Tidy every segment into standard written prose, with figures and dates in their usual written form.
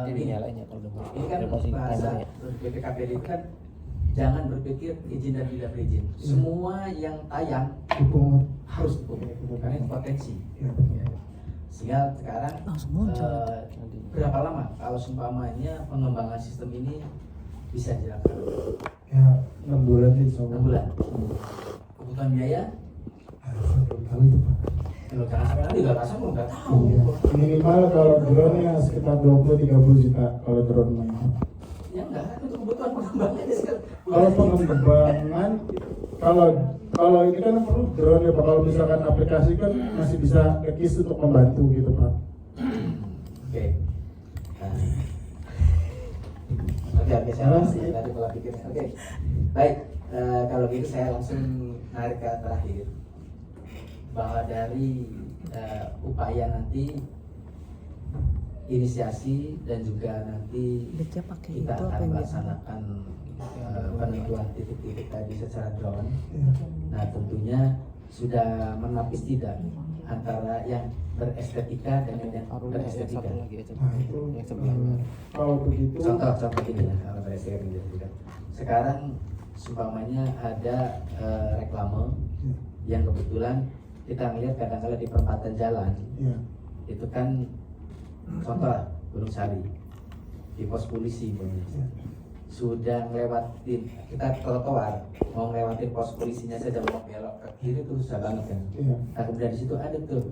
ini kan bahasa BPKPD itu kan jangan berpikir izin dan tidak berizin. Semua yang tayang harus dipungut karena itu potensi. Sehingga sekarang berapa lama kalau seumpamanya pengembangan sistem ini bisa dilakukan? Ya 6 bulan sih. 6 bulan. Kebutuhan biaya? Belum tahu itu Pak. Kalau jangan sampai nanti nggak pasang nggak tahu. Iya. Minimal kalau drone ya sekitar 20-30 juta kalau drone main. Ya enggak, itu kebutuhan pengembangan sekarang. Kalau pengembangan, kalau ini kan perlu drone ya Pak. Kalau misalkan aplikasi kan masih bisa kekis untuk membantu gitu Pak. Oke. Oke, saya langsung tadi pola pikir. Oke, baik. Kalau gitu saya langsung narik ke terakhir bahwa dari upaya nanti inisiasi dan juga nanti kita akan melaksanakan penentuan titik-titik tadi secara drone. Nah tentunya sudah menapis tidak antara yang berestetika dan yang berestetika. Kalau begitu. Contoh ini ya, kalau berestetika. Sekarang seumpamanya ada reklame yang kebetulan kita melihat kadang-kadang di perempatan jalan, itu kan contoh Gunung Sari di pos polisi sudah ngelewatin, kita trotoar mau ngelewatin pos polisinya saja mau belok ke kiri itu susah banget kan. Nah kemudian di situ ada tuh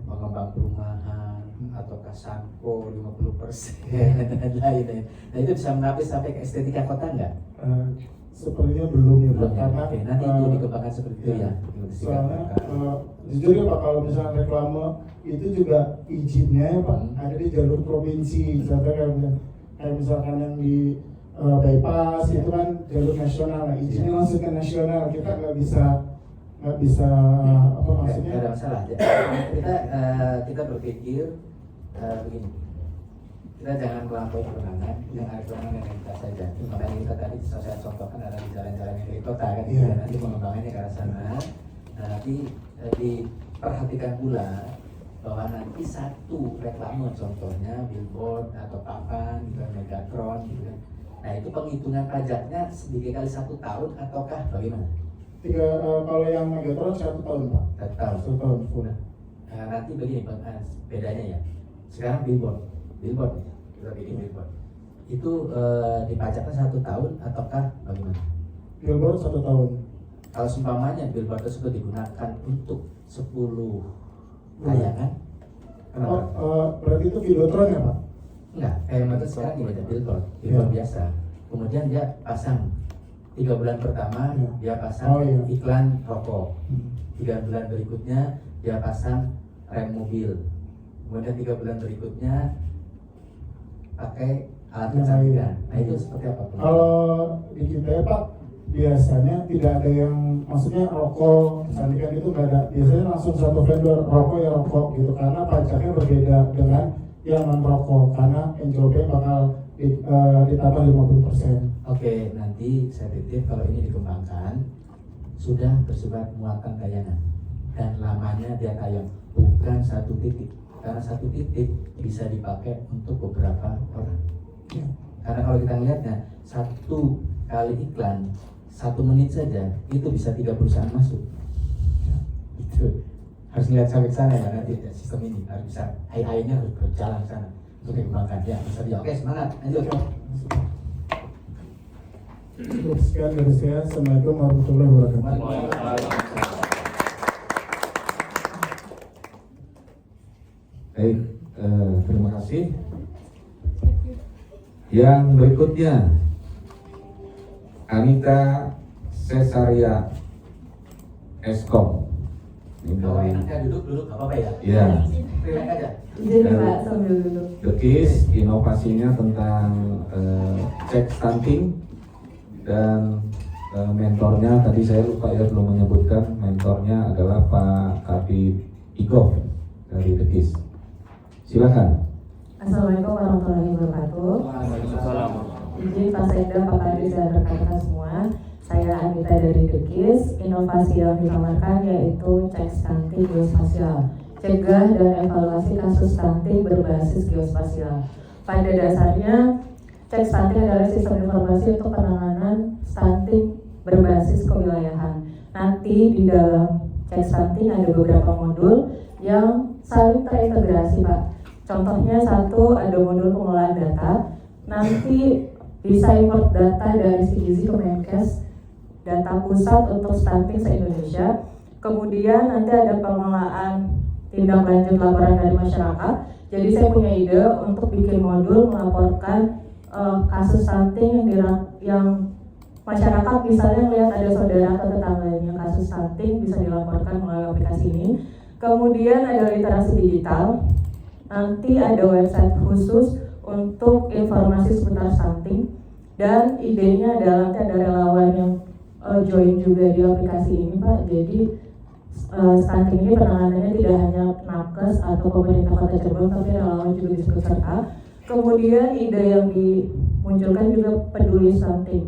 pengembang perumahan ataukah Sanko 50% dan lain-lain. Nah itu bisa menapis sampai ke estetika kota nggak? Sepertinya belum ya Pak, karena nanti itu dikembangkan seperti itu ya. Soalnya jujur ya Pak, kalau misalnya reklame itu juga izinnya ya Pak ada di jalur provinsi. Contohnya kayak misalkan yang di bypass itu kan jalur nasional, nah izinnya langsung ke nasional. Kita nggak bisa apa maksudnya? Nggak ada masalah. Kita berpikir begini. Kita jangan melampaui kewenangan, yang ada kewenangan yang kita saja. Makanya kita tadi saya contohkan ada di jalan-jalan yang dari kota kan, nanti pengembangannya ke arah sana. Nah nanti diperhatikan pula bahwa nanti satu reklame contohnya billboard atau papan, gitu, megatron, gitu kan. Nah itu penghitungan pajaknya sedikit kali 1 tahun ataukah bagaimana? Kalau yang megatron 1 tahun Pak. 1 tahun. 1 tahun full. Nah, nanti begini bedanya ya. Sekarang billboard kita bikin billboard itu dipajaknya 1 tahun ataukah bagaimana? Billboard 1 tahun. Kalau seumpamanya billboard tersebut digunakan untuk 10 tayangan, kenapa? Berarti itu videotron ya Pak? Enggak, kayak sekarang ini ada billboard biasa. Kemudian dia pasang 3 bulan pertama dia pasang iklan rokok. 3 bulan berikutnya dia pasang rem mobil. Kemudian 3 bulan berikutnya pakai alat kecantikan. Nah itu seperti apa? Kalau di kita ya Pak, biasanya tidak ada yang, maksudnya rokok kecantikan itu nggak ada. Biasanya langsung satu vendor rokok ya rokok gitu, karena pajaknya berbeda dengan yang non rokok, karena NJOP bakal ditambah 50%. Oke, nanti saya titip kalau ini dikembangkan sudah bersifat muatan tayangan dan lamanya dia tayang, bukan 1 titik. Karena 1 titik bisa dipakai untuk beberapa orang. Karena kalau kita melihatnya 1 kali iklan 1 menit saja itu bisa 3 perusahaan masuk. Itu harus lihat sampai sana ya nanti sistem ini harus bisa AI-nya harus berjalan ke sana untuk dikembangkan ya. Bisa dia. Oke, semangat. Lanjut. Cukup sekian dari saya. Assalamualaikum warahmatullahi wabarakatuh. Baik, terima kasih. Yang berikutnya Anita Cesaria Eskom. Kalau enaknya duduk apa-apa ya? Iya. Relax aja. Jadi Pak sambil duduk. Dekis inovasinya tentang cek stunting dan mentornya tadi saya lupa ya belum menyebutkan, mentornya adalah Pak Habib Igof dari Dekis. Silakan. Assalamualaikum warahmatullahi wabarakatuh. Waalaikumsalam. Izin Pak Sekda, Pak Kadis dan rekan-rekan semua. Saya Anita dari Dekis. Inovasi yang ditawarkan yaitu cek stunting geospasial, cegah dan evaluasi kasus stunting berbasis geospasial. pada dasarnya cek stunting adalah sistem informasi untuk penanganan stunting berbasis kewilayahan. Nanti di dalam cek stunting ada beberapa modul yang saling terintegrasi, Pak. Contohnya satu, ada modul pengolahan data. Nanti bisa import data dari CGZ ke Menkes, data pusat untuk stunting se-Indonesia. Kemudian nanti ada pengelolaan tindak lanjut laporan dari masyarakat. Jadi saya punya ide untuk bikin modul melaporkan kasus stunting yang masyarakat misalnya lihat ada saudara atau tetangganya kasus stunting bisa dilaporkan melalui aplikasi ini. Kemudian ada literasi digital. Nanti ada website khusus untuk informasi seputar stunting, dan idenya adalah nanti ada relawan yang join juga di aplikasi ini, Pak. Jadi stunting ini penanganannya tidak hanya nakes atau pemerintah Kota Cirebon, tapi relawan juga disebut serta. Kemudian ide yang dimunculkan juga peduli stunting.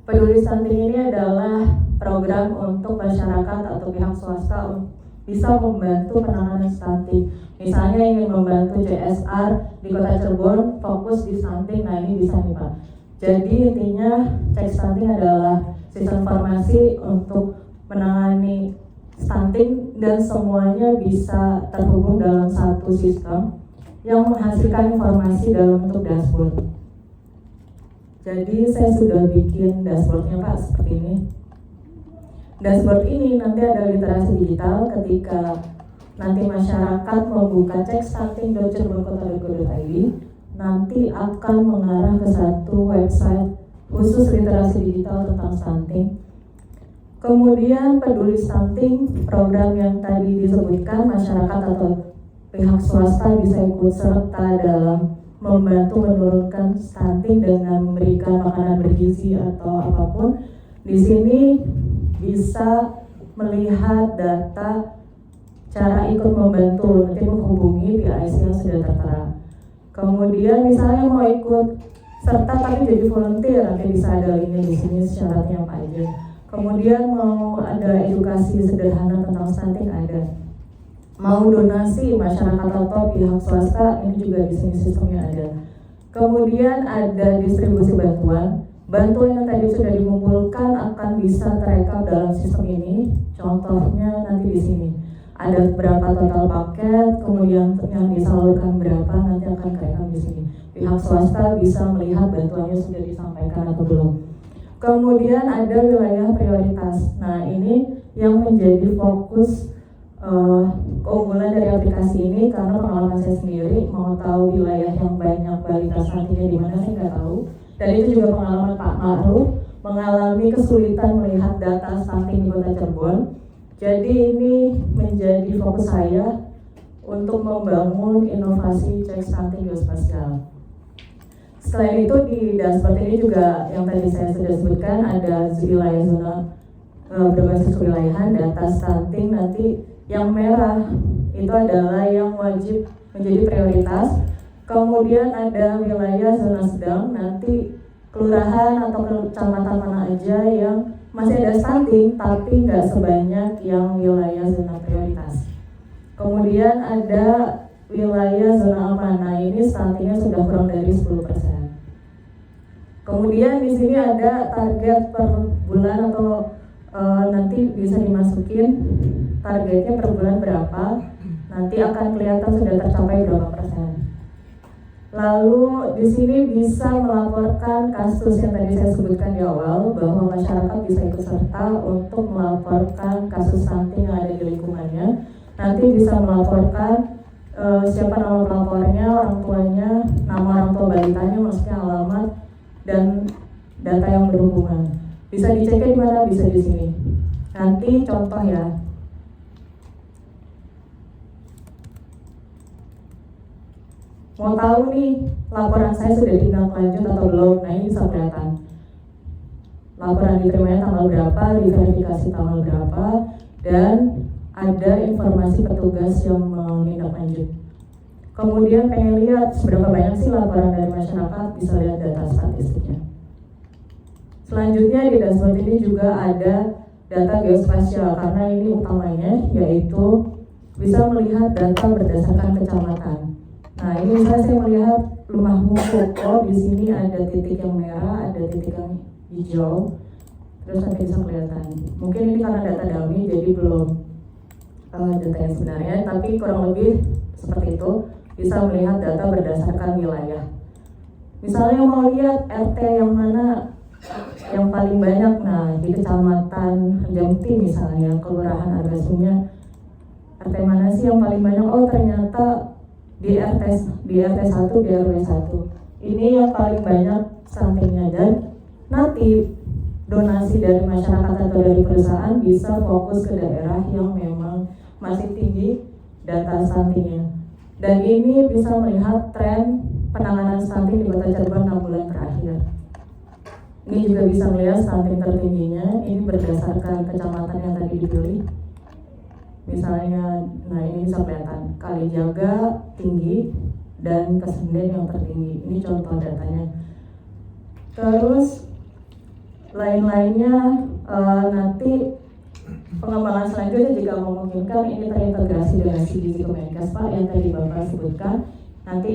Peduli stunting ini adalah program untuk masyarakat atau pihak swasta bisa membantu penanganan stunting. Misalnya ingin membantu CSR di Kota Cirebon fokus di stunting, nah ini bisa nih Pak. Jadi intinya cek stunting adalah sistem informasi untuk menangani stunting dan semuanya bisa terhubung dalam satu sistem yang menghasilkan informasi dalam bentuk dashboard. Jadi saya sudah bikin dashboardnya Pak seperti ini. Dashboard ini nanti ada literasi digital. Ketika nanti masyarakat membuka cekstunting.cirebon.kota.go.id, nanti akan mengarah ke satu website khusus literasi digital tentang stunting. Kemudian peduli stunting, program yang tadi disebutkan, masyarakat atau pihak swasta bisa ikut serta dalam membantu menurunkan stunting dengan memberikan makanan bergizi atau apapun. Di sini bisa melihat data cara ikut membantu, nanti menghubungi PIC yang sudah tertera. Kemudian misalnya mau ikut serta tapi jadi volunteer, nanti bisa ada linknya di sini syaratnya apa aja. Kemudian mau ada edukasi sederhana tentang stunting ada. Mau donasi masyarakat atau pihak swasta, ini juga di sini sistemnya ada. Kemudian ada distribusi bantuan. Bantuan yang tadi sudah dikumpulkan akan bisa terekam dalam sistem ini. Contohnya nanti di sini ada berapa total paket, kemudian yang disalurkan berapa, nanti akan terekam di sini. Pihak swasta bisa melihat bantuannya sudah disampaikan atau belum. Kemudian ada wilayah prioritas. Nah ini yang menjadi fokus keunggulan dari aplikasi ini, karena pengalaman saya sendiri mau tahu wilayah yang banyak balita stuntingnya di mana saya nggak tahu, dan itu juga pengalaman Pak Ma'ruf mengalami kesulitan melihat data stunting di Kota Cirebon. Jadi ini menjadi fokus saya untuk membangun inovasi cek stunting geospasial. Selain itu di dashboard ini juga yang tadi saya sudah sebutkan ada wilayah zona berbasis kewilayahan, data stunting. Nanti yang merah itu adalah yang wajib menjadi prioritas. Kemudian ada wilayah zona sedang, nanti kelurahan atau kecamatan mana aja yang masih ada stunting tapi nggak sebanyak yang wilayah zona prioritas. Kemudian ada wilayah zona aman, nah ini stuntingnya sudah kurang dari 10%. Kemudian di sini ada target per bulan atau nanti bisa dimasukin targetnya per bulan berapa, nanti akan kelihatan sudah tercapai berapa persen. Lalu di sini bisa melaporkan kasus yang tadi saya sebutkan di awal, bahwa masyarakat bisa ikut serta untuk melaporkan kasus stunting yang ada di lingkungannya. Nanti bisa melaporkan siapa nama pelapornya, orang tuanya, nama orang tua balitanya, maksudnya alamat dan data yang berhubungan. Bisa dicek di mana? Bisa di sini. Nanti contoh ya. Mau tahu nih laporan saya sudah tindak lanjut atau belum? Nah ini bisa kelihatan. Laporan diterimanya tanggal berapa, diverifikasi tanggal berapa, dan ada informasi petugas yang menindak lanjut. Kemudian pengen lihat seberapa banyak sih laporan dari masyarakat, bisa lihat data statistiknya. Selanjutnya di dashboard ini juga ada data geospasial, karena ini utamanya yaitu bisa melihat data berdasarkan kecamatan. Nah ini misalnya saya melihat rumahmu koko, di sini ada titik yang merah, ada titik yang hijau, terus nanti bisa kelihatan. Mungkin ini karena data dummy jadi belum data yang sebenarnya, tapi kurang lebih seperti itu. Bisa melihat data berdasarkan wilayah. Misalnya mau lihat RT yang mana yang paling banyak, nah di kecamatan Jamti misalnya, kelurahan Argasunya, RT mana sih yang paling banyak? Oh ternyata di RT 1, di RW 1 ini yang paling banyak stuntingnya. Dan nanti donasi dari masyarakat atau dari perusahaan bisa fokus ke daerah yang memang masih tinggi data stuntingnya. Dan ini bisa melihat tren penanganan stunting di Kota Cirebon 6 bulan terakhir. Ini juga bisa melihat stunting tertingginya, ini berdasarkan kecamatan yang tadi dipilih. Misalnya, nah ini bisa kelihatan Kalijaga tinggi dan Kesenden yang tertinggi. Ini contoh datanya. Terus lain-lainnya nanti pengembangan selanjutnya jika memungkinkan ini terintegrasi dengan CGZ Kemenkes Pak yang tadi Bapak sebutkan. Nanti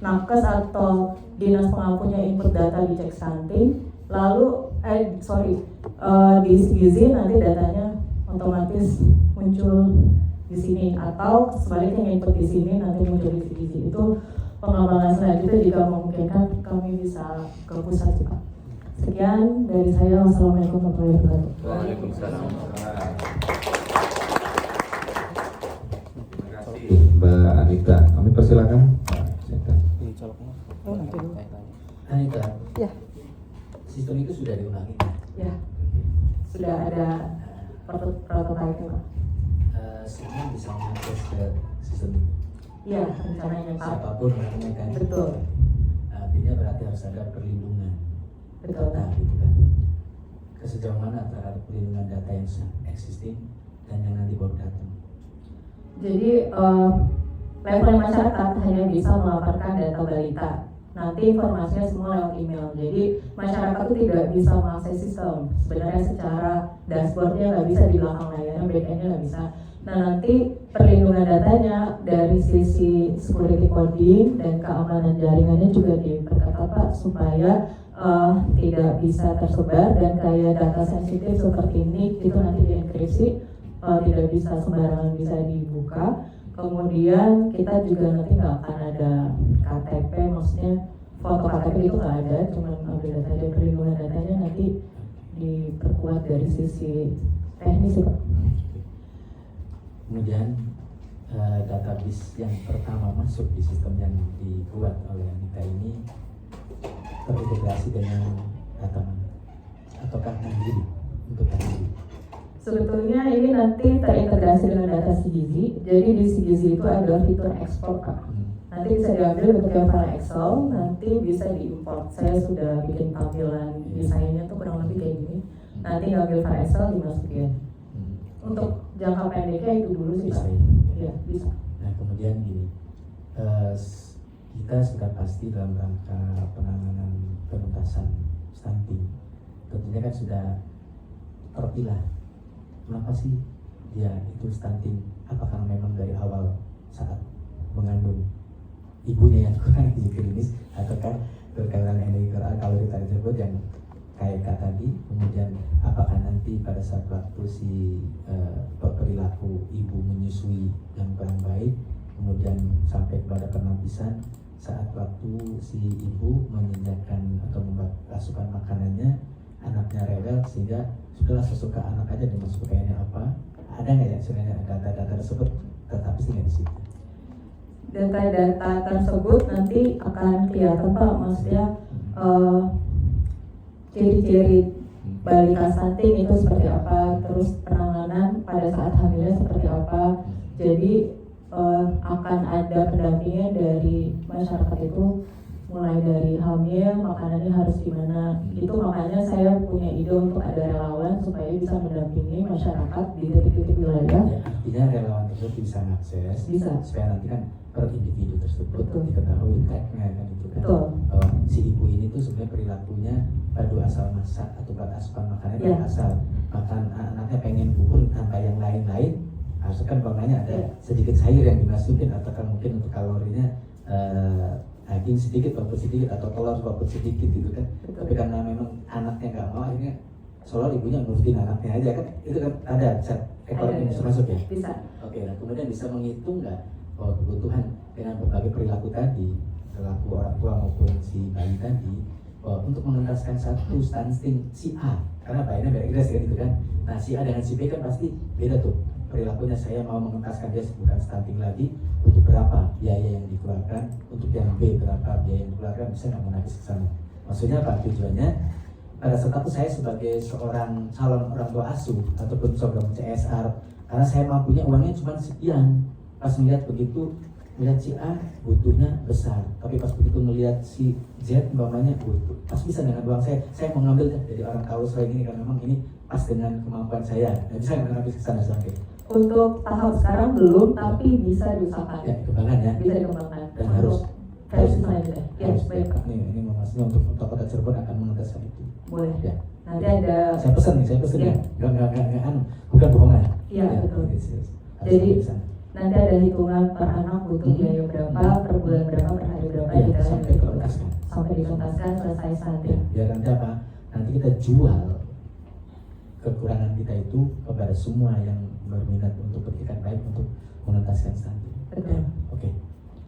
Nakes atau dinas pengampunya input data di cek stunting, lalu di CGZ nanti datanya otomatis muncul di sini, atau sebaliknya input di sini nanti muncul di CGZ. Itu pengembangan selanjutnya jika memungkinkan kami bisa ke pusat Pak. Sekian dari saya. Wassalamualaikum warahmatullahi wabarakatuh. Waalaikumsalam. Terima kasih Mbak Anita. Kami persilakan. Anita, Ya, sistem itu sudah diulangi. ya, sudah ada prototipe Pak. Semua bisa mengakses ke sistem itu. Iya, rencananya Pak. Siapapun menggunakan itu. Betul, Artinya berarti harus ada perlindungan betul. data gitu kan. Sejauh mana antara perlindungan data yang existing dan yang nanti baru datang? Jadi level masyarakat hanya bisa melaporkan data balita. Nanti informasinya semua lewat email. Jadi masyarakat itu tidak bisa mengakses sistem. Sebenarnya secara dashboardnya nggak bisa, di belakang layarnya, backendnya nggak bisa. Nah nanti perlindungan datanya dari sisi security coding dan keamanan jaringannya juga diperketat Pak, supaya tidak bisa tersebar, dan kayak data sensitif seperti ini itu nanti dienkripsi, tidak bisa sembarangan bisa dibuka. Kemudian kita juga nanti nggak akan ada KTP, maksudnya foto KTP itu nggak ada, cuma ambil data dan perlindungan datanya nanti diperkuat dari sisi teknis Pak. Kemudian database yang pertama masuk di sistem yang dibuat oleh Anita ini terintegrasi dengan data mana? Ataukah mandiri untuk mandiri? Sebetulnya ini nanti terintegrasi dengan data CGZ. Jadi di CGZ itu ada fitur export Pak. Nanti bisa diambil bentuknya file Excel, nanti bisa diimport. Saya sudah bikin tampilan desainnya tuh kurang lebih kayak gini. Nanti ngambil file Excel dimasukin. Untuk jangka pendeknya itu dulu sih Pak. Iya, bisa. Nah kemudian gini, kita sudah pasti dalam rangka penanganan penuntasan stunting, tentunya kan sudah terpilah. Kenapa sih dia itu stunting? Apakah memang dari awal saat mengandung ibunya yang kurang gizi klinis, ataukah berkaitan dengan kalau kita disebut yang kayak tadi? Kemudian apakah nanti pada saat waktu si perilaku ibu menyusui yang kurang baik, kemudian sampai kepada penapisan saat waktu si ibu menyediakan atau membuat asupan makanannya, anaknya rewel sehingga sudahlah sesuka anak aja dimasuk kayaknya apa? Ada nggak ya sebenarnya data-data tersebut tetap sih nggak di situ? Data-data tersebut nanti akan kelihatan Pak, maksudnya ciri-ciri balita stunting itu seperti apa, terus penanganan pada saat hamilnya seperti apa. Jadi akan ada pendampingan dari masyarakat itu mulai dari hamil, makanannya harus gimana. Itu makanya saya punya ide untuk ada relawan supaya bisa mendampingi masyarakat di titik-titik wilayah. Ya, artinya relawan tersebut bisa mengakses, Bisa. supaya nanti kan per individu tersebut Betul. diketahui tagnya kan itu kan. Betul. Si ibu ini tuh sebenarnya perilakunya padu asal masak atau buat asupan makannya Ya. asal makan anaknya pengen bubur tanpa yang lain-lain, harusnya kan bangkanya ada sedikit sayur yang dimasukin, atau kan mungkin untuk kalorinya daging sedikit walaupun sedikit atau telur walaupun sedikit gitu kan. Tapi karena memang anaknya nggak mau, akhirnya seolah ibunya nurutin anaknya aja kan, itu kan ada ekonomi bisa masuk ya. Bisa. Oke, nah kemudian bisa menghitung nggak bahwa kebutuhan dengan berbagai perilaku tadi, perilaku orang tua maupun si bayi tadi, bahwa untuk mengentaskan satu stunting si A, karena bayinya beda keras kan gitu kan. Nah si A dengan si B kan pasti beda tuh perilakunya. Saya mau mengentaskan dia bukan stunting lagi, untuk berapa biaya yang dikeluarkan, untuk yang B berapa biaya yang dikeluarkan, bisa nggak menagih ke sana. Maksudnya apa tujuannya? Pada saat itu saya sebagai seorang calon orang tua asuh ataupun program CSR, karena saya mampunya uangnya cuma sekian, pas melihat begitu, melihat si A butuhnya besar, tapi pas begitu melihat si Z umpamanya butuh, pas bisa dengan uang saya mengambil dari orang tahu saya ini karena memang ini pas dengan kemampuan saya, nah, bisa mengambil ke sana sampai. Untuk tahap sekarang belum, tapi bisa diusahakan. Ya, dikembangkan ya. Bisa dikembangkan. Dan harus versi selanjutnya. Ya, harus baik Pak. ini maksudnya untuk kota Cirebon akan mengentaskan itu. Boleh. Ya. Nanti ada. Saya pesan Ya. ya. Enggak bukan bohongan. Iya, betul. Harus Jadi, di sana. Nanti ada hitungan per anak butuh biaya berapa, per bulan berapa, per hari berapa, Ya, kita sampai dituntaskan. sampai dituntaskan selesai Ya, stunting. biar nanti apa? Nanti kita jual kekurangan kita itu kepada semua yang berminat untuk bertikat baik untuk mengentaskan stunting. Betul. Oke.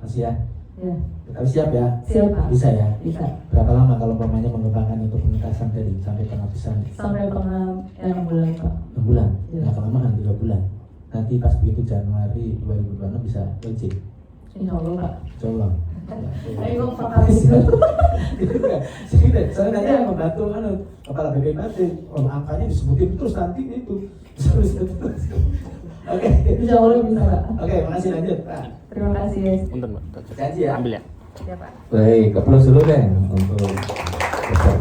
Masih ya. Ya, Tapi siap ya? siap Pak. Bisa ya? Bisa. Berapa lama kalau umpamanya mengembangkan untuk pengentasan tadi sampai penghabisan? Sampai pernah 6 bulan Pak. 6 bulan, Ya. nggak kelamaan 3 bulan. Nanti pas begitu Januari 2026 bisa launching. Insya Allah Pak. Coba. Ayo Pak habis dulu. Saya nanya membantu kepala BPKT, angkanya disebutin terus nanti itu. Oke. Insya Allah bisa Pak. Oke, makasih lanjut Pak. Terima kasih. Punten, Pak. Janji ya. Ambil ya. Ya Pak. Baik, applause dulu deh untuk